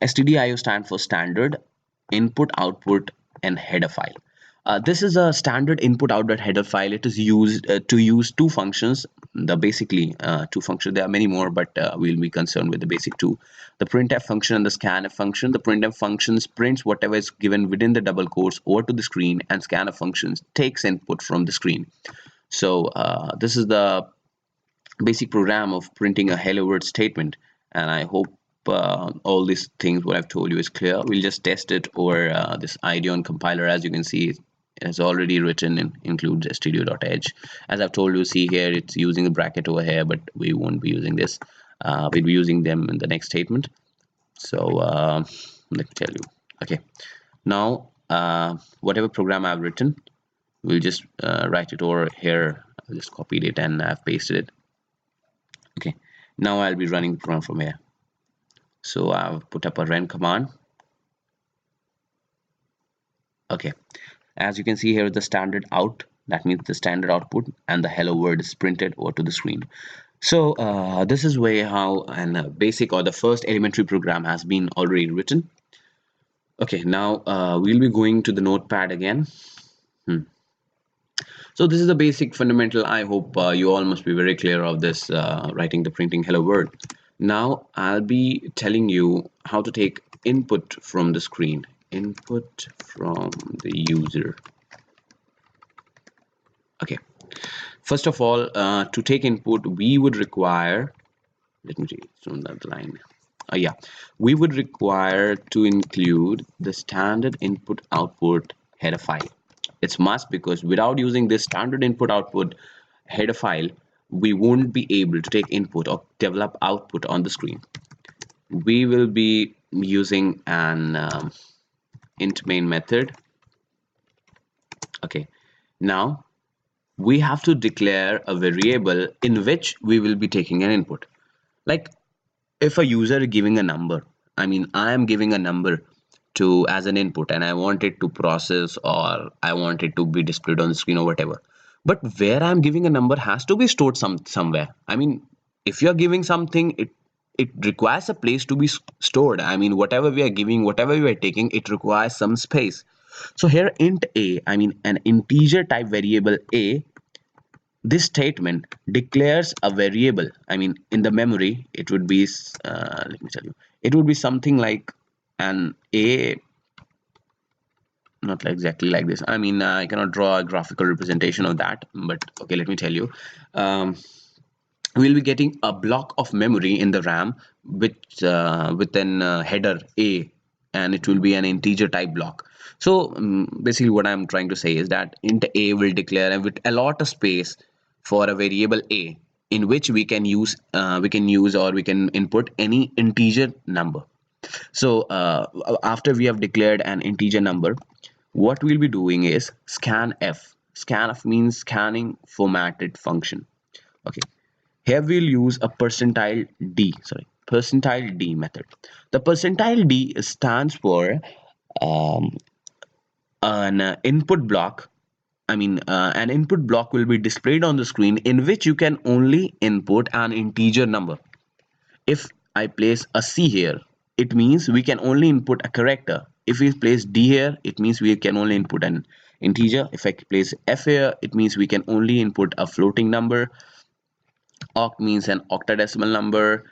stdio stands for standard input output and header file. This is a standard input output header file. It is used to use two functions. The basically two functions. There are many more, but we'll be concerned with the basic two: the printf function and the scanf function. The printf functions prints whatever is given within the double quotes over to the screen, and scanf functions takes input from the screen. So this is the basic program of printing a hello world statement, and I hope all these things what I've told you is clear. We'll just test it over this IDEON compiler. As you can see, it has already written in includes studio.h. As I've told you, see here it's using a bracket over here, but we won't be using this. We'll be using them in the next statement. So let me tell you. Okay, now whatever program I've written, we'll just write it over here. I just copied it and I've pasted it. Okay, now I'll be running the program from here. So I've put up a run command. Okay, as you can see here, the standard out, that means the standard output, and the hello world is printed over to the screen. So this is way how an basic or the first elementary program has been already written. Okay, now we'll be going to the notepad again. So this is the basic fundamental. I hope you all must be very clear of this writing the printing hello world. Now I'll be telling you how to take input from the screen. Input from the user. Okay. First of all, to take input, we would require, let me read from that line. Yeah, we would require to include the standard input output header file. It's must, because without using this standard input output header file, we won't be able to take input or develop output on the screen. We will be using an int main method. Okay, now we have to declare a variable in which we will be taking an input. Like if a user is giving a number, I mean I am giving a number to as an input, and I want it to process, or I want it to be displayed on the screen or whatever. But where I'm giving a number has to be stored somewhere. I mean, if you're giving something, it requires a place to be stored. I mean, whatever we are giving, whatever we are taking, it requires some space. So here int a, I mean an integer type variable a, this statement declares a variable. I mean in the memory it would be let me tell you, it would be something like an a, not exactly like this. I mean I cannot draw a graphical representation of that, but okay, let me tell you. We'll be getting a block of memory in the RAM with an header a, and it will be an integer type block. So basically what I'm trying to say is that int a will declare and will allot a space for a variable a in which we can use or we can input any integer number. So after we have declared an integer number, what we'll be doing is scanf. Scanf means scanning formatted function. Okay, here we'll use a percentile d method. The percentile d stands for um, an input block. I mean, an input block will be displayed on the screen in which you can only input an integer number. If I place a C here, it means we can only input a character. If we place D here, it means we can only input an integer. If I place F here, it means we can only input a floating number. Oct means an octadecimal number,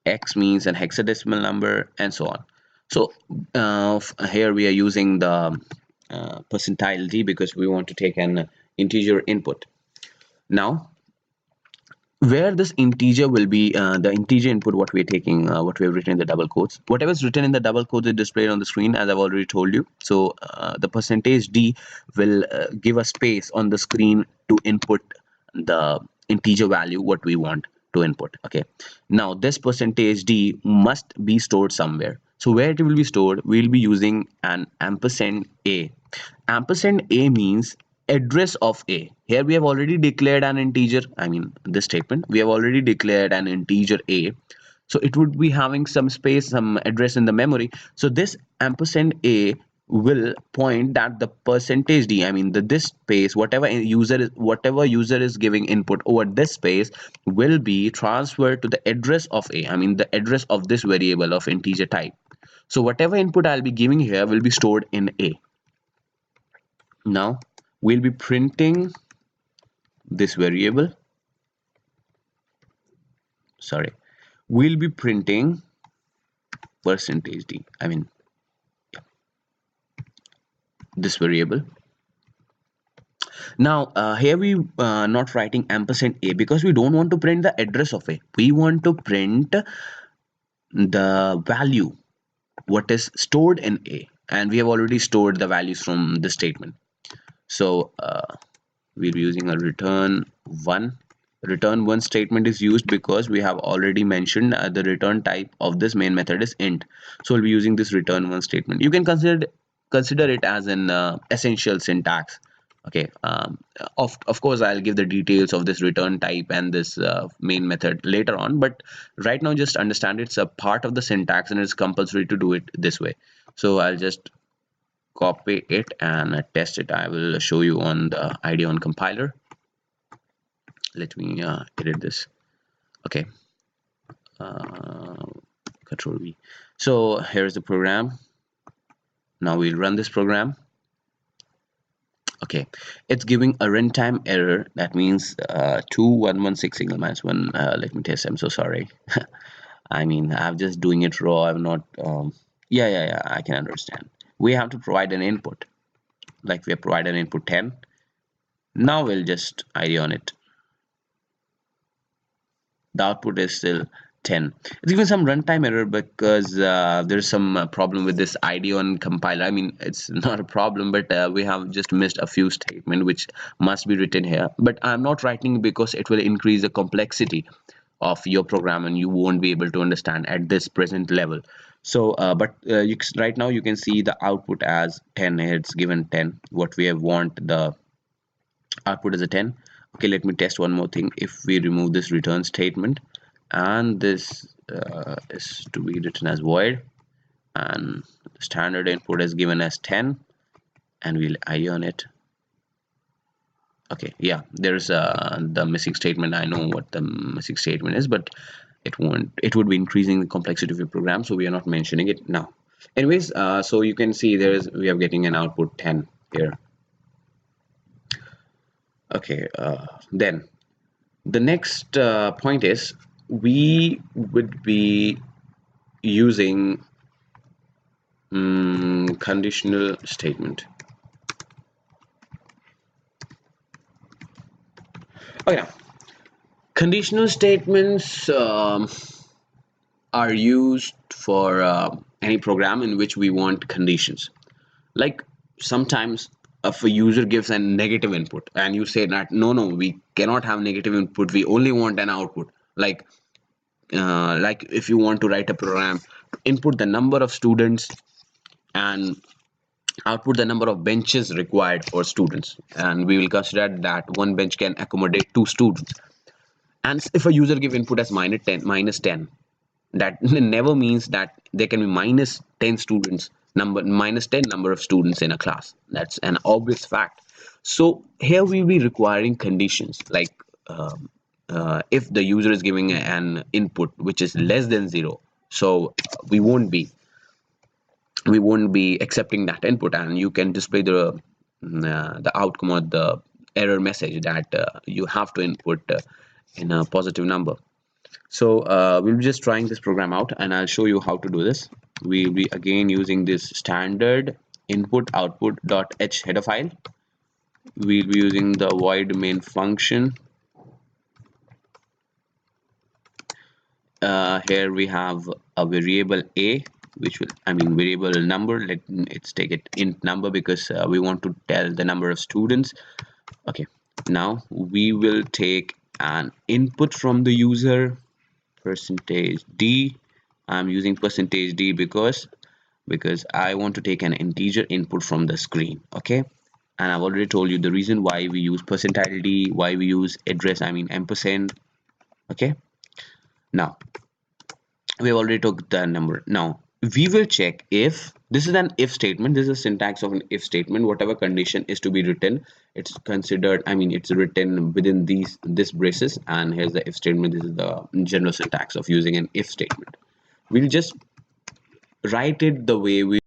X means an hexadecimal number, and so on. So here we are using the percentile D because we want to take an integer input. Now where this integer will be the integer input, what we're taking, what we have written in the double quotes, whatever is written in the double quotes is displayed on the screen, as I've already told you. So the percentage d will give a space on the screen to input the integer value what we want to input. Okay, now this percentage d must be stored somewhere. So where it will be stored, we'll be using an ampersand a. Ampersand a means address of a. Here we have already declared an integer. I mean this statement, we have already declared an integer a, so it would be having some space, some address in the memory. So this ampersand a will point that the percentage d, I mean this space, whatever user is giving input over this space will be transferred to the address of a, I mean the address of this variable of integer type. So whatever input I'll be giving here will be stored in A. Now we'll be printing this variable. Sorry, we'll be printing percentage d. I mean this variable. Now here we not writing ampersand a because we don't want to print the address of a. We want to print the value what is stored in a, and we have already stored the values from the statement. So we'll be using a return one. Return one statement is used because we have already mentioned the return type of this main method is int. So we'll be using this return one statement. You can consider it as an essential syntax. Okay, of course I'll give the details of this return type and this main method later on, but right now just understand it's a part of the syntax and it's compulsory to do it this way. So I'll just copy it and test it. I will show you on the ID on compiler. Let me edit this. Okay, control V. So here's the program. Now we'll run this program. Okay, it's giving a runtime error. That means 2116 single minus 1. Let me test. I'm so sorry. I mean, I'm just doing it raw. I'm not yeah, I can understand. We have to provide an input, like we have provided an input 10. Now we'll just ID on it. The output is still 10. It's given some runtime error because there's some problem with this ID on compiler. I mean, it's not a problem, but we have just missed a few statements which must be written here. But I'm not writing because it will increase the complexity of your program and you won't be able to understand at this present level. So right now you can see the output as 10. It's given 10. What we have want the output is a 10. Okay, let me test one more thing. If we remove this return statement and this is to be written as void and standard input is given as 10 and we'll ID on it. Okay, yeah, there's the missing statement. I know what the missing statement is, but it would be increasing the complexity of your program, so we are not mentioning it now. Anyways, so you can see we are getting an output 10 here. Okay, then the next point is we would be using conditional statement. Okay, now conditional statements are used for any program in which we want conditions. Like sometimes if a user gives a negative input and you say that no, we cannot have negative input, we only want an output. Like if you want to write a program, input the number of students and output the number of benches required for students, and we will consider that one bench can accommodate 2 students. And if a user give input as minus 10, that never means that there can be minus 10 students minus 10 number of students in a class. That's an obvious fact. So here we'll be requiring conditions like if the user is giving an input which is less than 0, so we won't be accepting that input, and you can display the outcome or the error message that you have to input in a positive number. So we'll be just trying this program out and I'll show you how to do this. We'll be again using this standard input output dot h header file. We'll be using the void main function. Here we have a variable a, which will, I mean, variable number. Let's take it int number because we want to tell the number of students. Okay, now we will take an input from the user, percentage d. I'm using percentage d because I want to take an integer input from the screen. Okay, and I've already told you the reason why we use percentile d, why we use address, I mean ampersand. Okay, now we have already took the number. Now we will check if this is an if statement. This is a syntax of an if statement. Whatever condition is to be written, it's considered, I mean, it's written within this braces, and here's the if statement. This is the general syntax of using an if statement. We'll just write it the way we